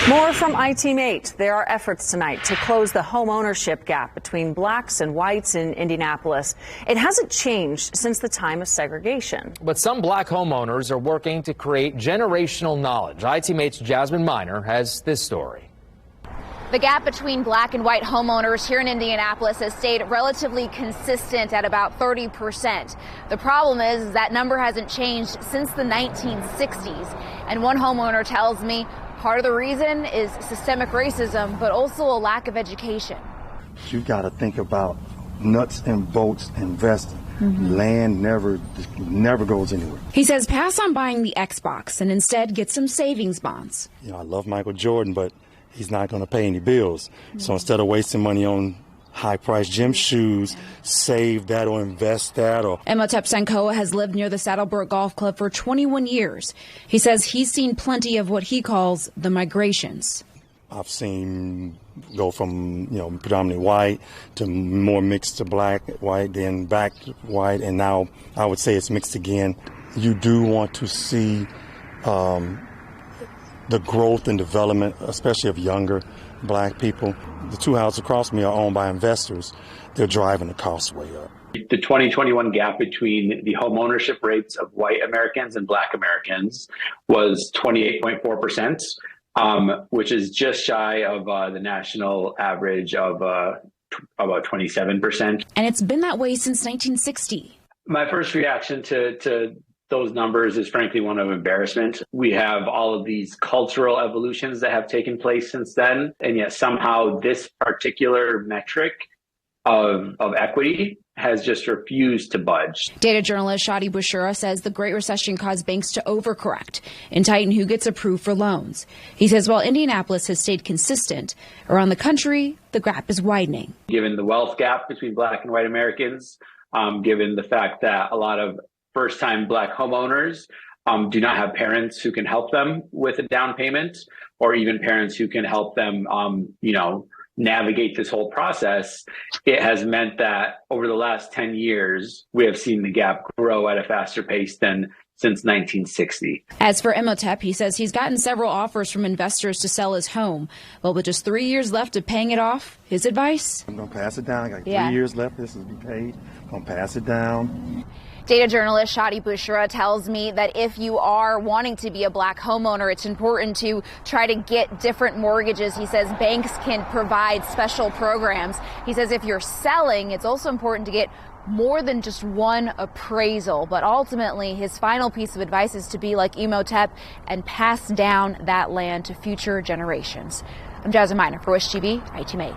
More from iTeam8. There are efforts tonight to close the home ownership gap between blacks and whites in Indianapolis. It hasn't changed since the time of segregation. But some black homeowners are working to create generational knowledge. iTeam8's Jasmine Miner has this story. The gap between black and white homeowners here in Indianapolis has stayed relatively consistent at about 30%. The problem is that number hasn't changed since the 1960s. And one homeowner tells me part of the reason is systemic racism, but also a lack of education. You got to think about nuts and bolts investing. Land never goes anywhere. He says pass on buying the Xbox and instead get some savings bonds. You know, I love Michael Jordan, but he's not going to pay any bills. So instead of wasting money on high-priced gym shoes, save that or invest that. Imhotep Sankoa has lived near the Saddlebrook Golf Club for 21 years. He says he's seen plenty of what he calls the migrations. I've seen go from, predominantly white to more mixed to black, white, then back to white, and now I would say it's mixed again. You do want to see the growth and development, especially of younger black people. The two houses across me are owned by investors. They're driving the costs way up. The 2021 gap between the home ownership rates of white Americans and black Americans was 28.4%, which is just shy of the national average of about 27%. And it's been that way since 1960. My first reaction to those numbers is frankly one of embarrassment. We have all of these cultural evolutions that have taken place since then, and yet somehow this particular metric of equity has just refused to budge. Data journalist Shadi Bushra says the Great Recession caused banks to overcorrect and tighten who gets approved for loans. He says while Indianapolis has stayed consistent, around the country, the gap is widening. Given the wealth gap between black and white Americans, given the fact that a lot of first-time black homeowners do not have parents who can help them with a down payment, or even parents who can help them, navigate this whole process, it has meant that over the last 10 years, we have seen the gap grow at a faster pace than since 1960. As for Imhotep, he says he's gotten several offers from investors to sell his home. Well, with just 3 years left of paying it off, his advice? I'm going to pass it down. I got 3 years left. This will be paid. I'm going to pass it down. Data journalist Shadi Bushra tells me that if you are wanting to be a black homeowner, it's important to try to get different mortgages. He says banks can provide special programs. He says if you're selling, it's also important to get more than just one appraisal. But ultimately, his final piece of advice is to be like Imhotep and pass down that land to future generations. I'm Jasmine Miner for Wish TV, iTeam8.